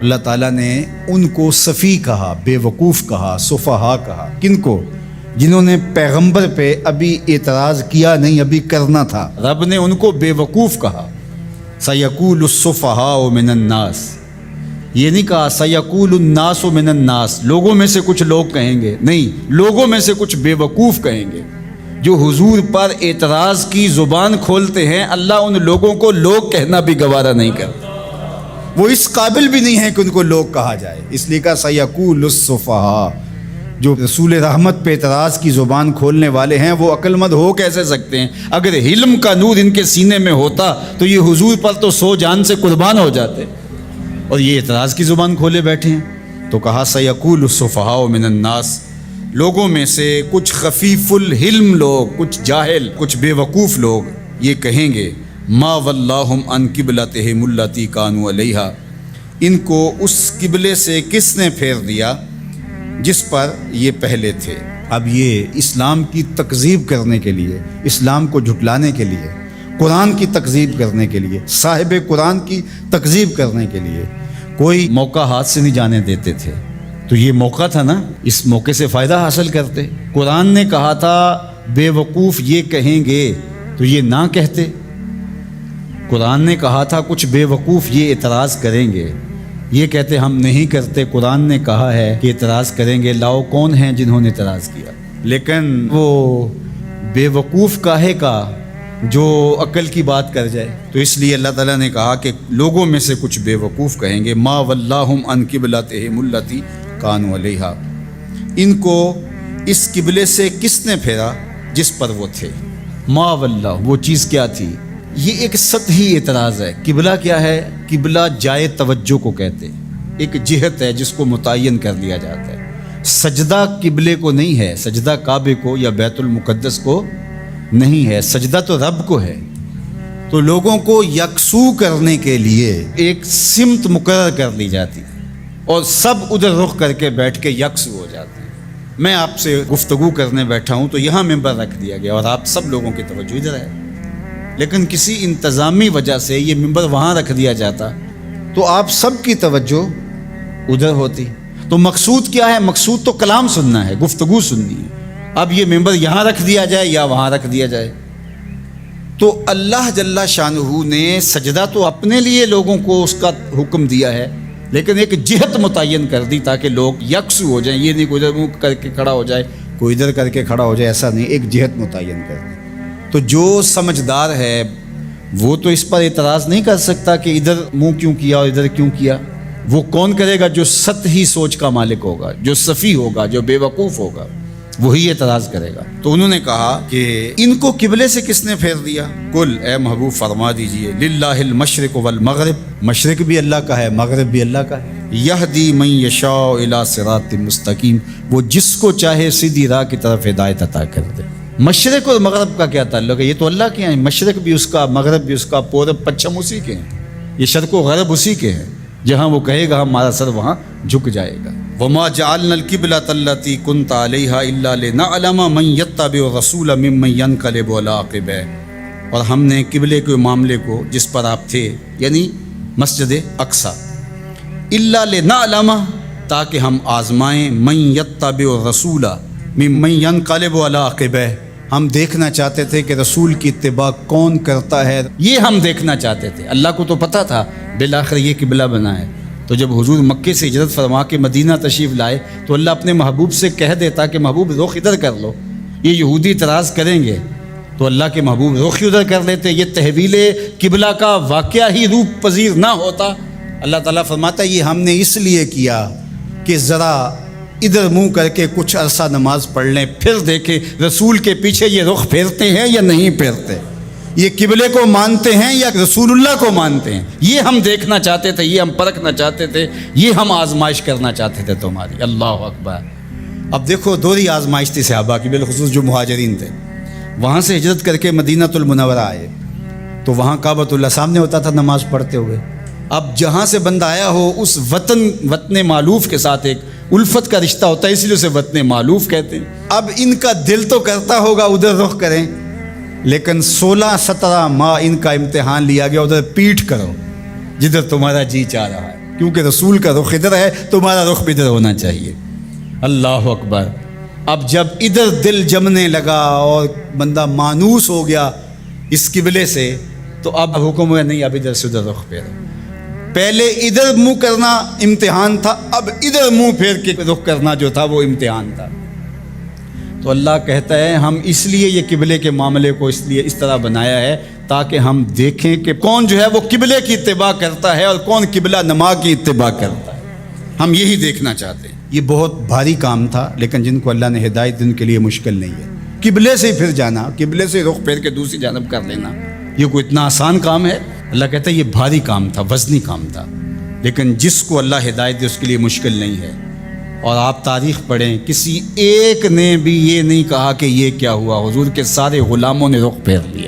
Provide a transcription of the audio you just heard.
اللہ تعالیٰ نے ان کو صفی کہا، بے وقوف کہا، سفہا کہا. کن کو؟ جنہوں نے پیغمبر پہ ابھی اعتراض کیا نہیں، ابھی کرنا تھا. رب نے ان کو بے وقوف کہا. سَيَقُولُ السُّفَهَاءُ مِنَ النَّاسِ، یہ نہیں کہا سَيَقُولُ النَّاسُ مِنَ النَّاسِ، لوگوں میں سے کچھ لوگ کہیں گے. نہیں، لوگوں میں سے کچھ بے وقوف کہیں گے جو حضور پر اعتراض کی زبان کھولتے ہیں. اللہ ان لوگوں کو لوگ کہنا بھی گوارا نہیں کرتا، وہ اس قابل بھی نہیں ہے کہ ان کو لوگ کہا جائے. اس لیے کہا سَيَقُولُ السُّفَهَاءُ، جو رسول رحمت پہ اعتراض کی زبان کھولنے والے ہیں وہ عقل مند ہو کیسے سکتے ہیں؟ اگر علم کا نور ان کے سینے میں ہوتا تو یہ حضور پر تو 100 جان سے قربان ہو جاتے، اور یہ اعتراض کی زبان کھولے بیٹھے ہیں. تو کہا سَيَقُولُ السُّفَهَاءُ مِنَ النَّاسِ، لوگوں میں سے کچھ خفیف الحلم لوگ، کچھ جاہل، کچھ بے وقوف لوگ یہ کہیں گے ما وَلَّاهُمْ عَنْ قِبْلَتِهِمُ الَّتِي كَانُوا عَلَيْهَا، ان کو اس قبلے سے کس نے پھیر دیا جس پر یہ پہلے تھے. اب یہ اسلام کی تکذیب کرنے کے لیے، اسلام کو جھٹلانے کے لیے، قرآن کی تکذیب کرنے کے لیے، صاحب قرآن کی تکذیب کرنے کے لیے کوئی موقع ہاتھ سے نہیں جانے دیتے تھے. تو یہ موقع تھا نا، اس موقع سے فائدہ حاصل کرتے. قرآن نے کہا تھا بے وقوف یہ کہیں گے تو یہ نہ کہتے. قرآن نے کہا تھا کچھ بے وقوف یہ اعتراض کریں گے، یہ کہتے ہم نہیں کرتے. قرآن نے کہا ہے کہ اعتراض کریں گے، لاؤ کون ہیں جنہوں نے اعتراض کیا. لیکن وہ بے وقوف کاہے کا جو عقل کی بات کر جائے. تو اس لیے اللہ تعالیٰ نے کہا کہ لوگوں میں سے کچھ بے وقوف کہیں گے ما وَلَّاهُمْ عَنْ قِبْلَتِهِمُ الَّتِي كَانُوا عَلَيْهَا، ان کو اس قبلے سے کس نے پھیرا جس پر وہ تھے. ما وَلَّاهُ، وہ چیز کیا تھی؟ یہ ایک سطحی اعتراض ہے. قبلہ کیا ہے؟ قبلہ جائے توجہ کو کہتے، ایک جہت ہے جس کو متعین کر دیا جاتا ہے. سجدہ قبلے کو نہیں ہے، سجدہ کعبے کو یا بیت المقدس کو نہیں ہے، سجدہ تو رب کو ہے. تو لوگوں کو یکسو کرنے کے لیے ایک سمت مقرر کر لی جاتی ہے اور سب ادھر رخ کر کے بیٹھ کے یکسو ہو جاتے ہیں. میں آپ سے گفتگو کرنے بیٹھا ہوں تو یہاں ممبر رکھ دیا گیا اور آپ سب لوگوں کی توجہ ادھر ہے، لیکن کسی انتظامی وجہ سے یہ ممبر وہاں رکھ دیا جاتا تو آپ سب کی توجہ ادھر ہوتی. تو مقصود کیا ہے؟ مقصود تو کلام سننا ہے، گفتگو سننی ہے. اب یہ ممبر یہاں رکھ دیا جائے یا وہاں رکھ دیا جائے. تو اللہ جل شانہ نے سجدہ تو اپنے لیے لوگوں کو اس کا حکم دیا ہے، لیکن ایک جہت متعین کر دی تاکہ لوگ یکسو ہو جائیں. یہ نہیں کوئی ادھر منہ کر کے کھڑا ہو جائے، کوئی ادھر کر کے کھڑا ہو جائے، ایسا نہیں، ایک جہت متعین کر دی. تو جو سمجھدار ہے وہ تو اس پر اعتراض نہیں کر سکتا کہ ادھر منہ کیوں کیا اور ادھر کیوں کیا. وہ کون کرے گا؟ جو سطحی سوچ کا مالک ہوگا، جو صفی ہوگا، جو بے وقوف ہوگا، وہی اعتراض کرے گا. تو انہوں نے کہا کہ ان کو قبلے سے کس نے پھیر دیا؟ کل، اے محبوب فرما دیجئے، للہ المشرق والمغرب، مشرق بھی اللہ کا ہے، مغرب بھی اللہ کا ہے. یہدی من یشاء الی صراط مستقیم، وہ جس کو چاہے سیدھی راہ کی طرف ہدایت عطا کر دے. مشرق اور مغرب کا کیا تعلق ہے؟ یہ تو اللہ کے ہیں. مشرق بھی اس کا، مغرب بھی اس کا، پورب پچھم اسی کے ہیں. یہ شرق و غرب اسی کے ہیں. جہاں وہ کہے گا ہمارا سر وہاں جھک جائے گا. وما جعلنا القبلة التي كنت عليها الا لنعلم من يتبع الرسول ممن ينقلب على عقبيه، اور ہم نے قبلے کے معاملے کو جس پر آپ تھے، یعنی مسجد اقصی، الا لنعلم، تاکہ ہم آزمائیں، من يتبع الرسول ممن ينقلب على عقبيه، ہم دیکھنا چاہتے تھے کہ رسول کی اتباع کون کرتا ہے. یہ ہم دیکھنا چاہتے تھے. اللہ کو تو پتہ تھا بالآخر یہ قبلہ بنا ہے. تو جب حضور مکے سے ہجرت فرما کے مدینہ تشریف لائے تو اللہ اپنے محبوب سے کہہ دیتا کہ محبوب رخ ادھر کر لو. یہ یہودی اعتراض کریں گے تو اللہ کے محبوب رخ ادھر کر لیتے. یہ تحویل قبلہ کا واقعہ ہی روپ پذیر نہ ہوتا. اللہ تعالیٰ فرماتا ہے یہ ہم نے اس لیے کیا کہ ذرا ادھر منہ کر کے کچھ عرصہ نماز پڑھ لیں، پھر دیکھیں رسول کے پیچھے یہ رخ پھیرتے ہیں یا نہیں پھیرتے، یہ قبلے کو مانتے ہیں یا رسول اللہ کو مانتے ہیں. یہ ہم دیکھنا چاہتے تھے، یہ ہم پرکھنا چاہتے تھے، یہ ہم آزمائش کرنا چاہتے تھے تمہاری. اللہ اکبر. اب دیکھو دوہری آزمائش تھی صحابہ کی، بالخصوص جو مہاجرین تھے. وہاں سے ہجرت کر کے مدینۃ المنورہ آئے تو وہاں کعبۃ اللہ سامنے ہوتا تھا نماز پڑھتے ہوئے. اب جہاں سے بندہ آیا ہو اس وطن معلوف کے ساتھ ایک الفت کا رشتہ ہوتا ہے، اس لیے اسے وطن معلوف کہتے ہیں. اب ان کا دل تو کرتا ہوگا ادھر رخ کریں، لیکن 16-17 ماہ ان کا امتحان لیا گیا ادھر پیٹھ کرو جدھر تمہارا جی چاہ رہا ہے. کیونکہ رسول کا رخ ادھر ہے، تمہارا رخ بھی ادھر ہونا چاہیے۔ اللہ اکبر۔ اب جب ادھر دل جمنے لگا اور بندہ مانوس ہو گیا اس قبلے سے، تو اب حکم ہوا نہیں، اب ادھر سے ادھر رخ پھیرو۔ پہلے ادھر منہ کرنا امتحان تھا، اب ادھر منہ پھیر کے رخ کرنا جو تھا وہ امتحان تھا۔ تو اللہ کہتا ہے ہم اس لیے یہ قبلے کے معاملے کو اس طرح بنایا ہے تاکہ ہم دیکھیں کہ کون جو ہے وہ قبلے کی اتباع کرتا ہے اور کون قبلہ نما کی اتباع کرتا ہے۔ ہم یہی دیکھنا چاہتے ہیں۔ یہ بہت بھاری کام تھا، لیکن جن کو اللہ نے ہدایت دی ان کے لیے مشکل نہیں ہے۔ قبلے سے پھر جانا، قبلے سے رخ پھیر کے دوسری جانب کر لینا، یہ کوئی اتنا آسان کام ہے؟ اللہ کہتا ہے یہ بھاری کام تھا، وزنی کام تھا، لیکن جس کو اللہ ہدایت دے اس کے لیے مشکل نہیں ہے۔ اور آپ تاریخ پڑھیں، کسی ایک نے بھی یہ نہیں کہا کہ یہ کیا ہوا، حضور کے سارے غلاموں نے رخ پھیر لیا۔